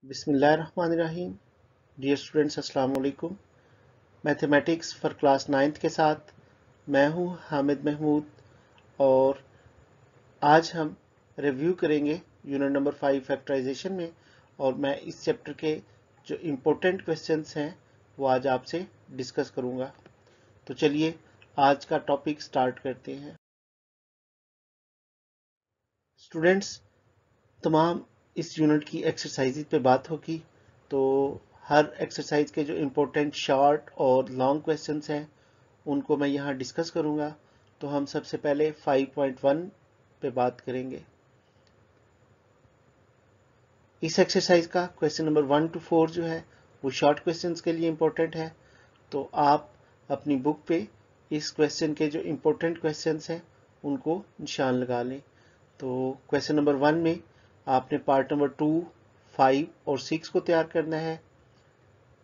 बिस्मिल्लाहिर्रहमानिर्रहीम। Dear students, अस्सलाम वालेकुम। मैथमेटिक्स फॉर क्लास 9th के साथ मैं हूं हामिद महमूद और आज हम रिव्यू करेंगे यूनिट नंबर 5 फैक्टराइजेशन में। और मैं इस चैप्टर के जो इम्पोर्टेंट क्वेश्चंस हैं वो आज आपसे डिस्कस करूंगा। तो चलिए आज का टॉपिक स्टार्ट करते हैं। स्टूडेंट्स, तमाम इस यूनिट की एक्सरसाइज पे बात होगी, तो हर एक्सरसाइज के जो इम्पोर्टेंट शॉर्ट और लॉन्ग क्वेश्चंस हैं उनको मैं यहाँ डिस्कस करूँगा। तो हम सबसे पहले 5.1 पे बात करेंगे। इस एक्सरसाइज का क्वेश्चन नंबर 1 to 4 जो है वो शॉर्ट क्वेश्चंस के लिए इम्पोर्टेंट है। तो आप अपनी बुक पे इस क्वेश्चन के जो इम्पोर्टेंट क्वेश्चंस हैं उनको निशान लगा लें। तो क्वेश्चन नंबर 1 में आपने पार्ट नंबर 2, 5 और 6 को तैयार करना है।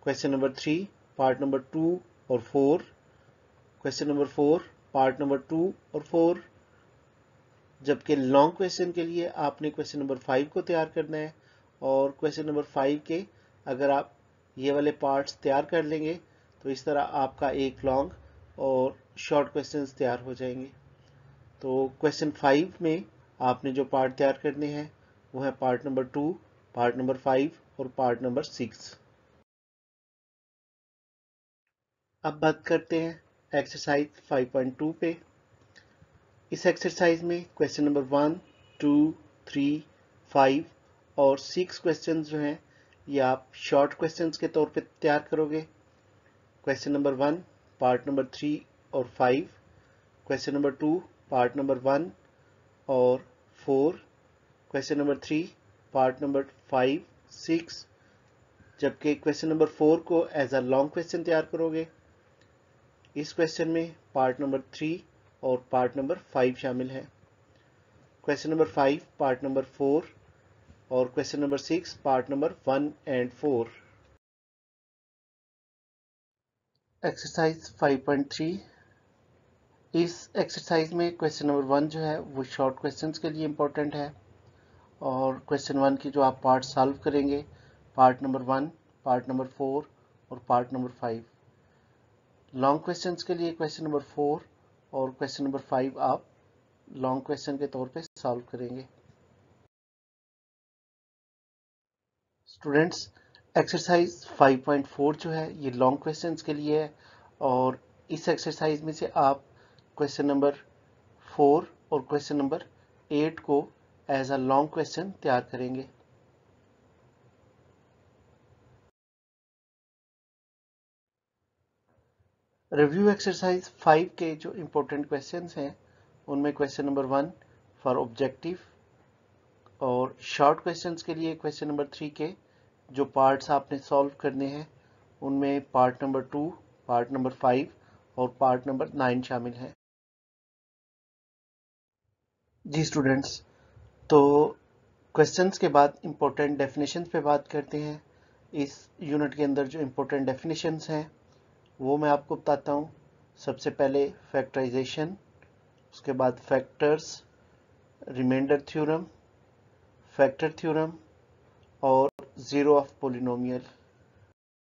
क्वेश्चन नंबर 3 पार्ट नंबर 2 और 4। क्वेश्चन नंबर 4 पार्ट नंबर 2 और 4। जबकि लॉन्ग क्वेश्चन के लिए आपने क्वेश्चन नंबर 5 को तैयार करना है। और क्वेश्चन नंबर 5 के अगर आप ये वाले पार्ट्स तैयार कर लेंगे तो इस तरह आपका एक लॉन्ग और शॉर्ट क्वेश्चंस तैयार हो जाएंगे। तो क्वेश्चन 5 में आपने जो पार्ट तैयार करने हैं वो है पार्ट नंबर 2, पार्ट नंबर 5 और पार्ट नंबर 6। अब बात करते हैं एक्सरसाइज 5.2 पे। इस एक्सरसाइज में क्वेश्चन नंबर 1, 2, 3, 5 और 6 क्वेश्चंस जो हैं ये आप शॉर्ट क्वेश्चंस के तौर पे तैयार करोगे। क्वेश्चन नंबर 1 पार्ट नंबर 3 और 5, क्वेश्चन नंबर 2 पार्ट नंबर 1 और 4, क्वेश्चन नंबर 3 पार्ट नंबर 5, 6। जबकि क्वेश्चन नंबर 4 को एज अ लॉन्ग क्वेश्चन तैयार करोगे। इस क्वेश्चन में पार्ट नंबर 3 और पार्ट नंबर 5 शामिल है। क्वेश्चन नंबर 5 पार्ट नंबर 4 और question number 6 part number 1 and 4। Exercise 5.3। इस एक्सरसाइज में क्वेश्चन नंबर 1 जो है वो शॉर्ट क्वेश्चंस के लिए इम्पोर्टेंट है। और क्वेश्चन 1 की जो आप पार्ट सॉल्व करेंगे पार्ट नंबर 1, पार्ट नंबर 4 और पार्ट नंबर 5। लॉन्ग क्वेश्चंस के लिए क्वेश्चन नंबर 4 और क्वेश्चन नंबर 5 आप लॉन्ग क्वेश्चन के तौर पे सॉल्व करेंगे। स्टूडेंट्स, एक्सरसाइज 5.4 जो है ये लॉन्ग क्वेश्चंस के लिए है। और इस एक्सरसाइज में से आप क्वेश्चन नंबर 4 और क्वेश्चन नंबर 8 को एज अ लॉन्ग क्वेश्चन तैयार करेंगे। रिव्यू एक्सरसाइज 5 के जो इम्पोर्टेंट क्वेश्चंस हैं उनमें क्वेश्चन नंबर 1 फॉर ऑब्जेक्टिव और शॉर्ट क्वेश्चंस के लिए क्वेश्चन नंबर 3 के जो पार्ट्स आपने सॉल्व करने हैं उनमें पार्ट नंबर 2, पार्ट नंबर 5 और पार्ट नंबर 9 शामिल हैं। जी स्टूडेंट्स, तो क्वेश्चंस के बाद इम्पोर्टेंट डेफिनेशंस पे बात करते हैं। इस यूनिट के अंदर जो इम्पोर्टेंट डेफिनेशंस हैं वो मैं आपको बताता हूँ। सबसे पहले फैक्टराइजेशन, उसके बाद factors, remainder theorem, factor theorem और जीरो ऑफ पोलिनोमियल।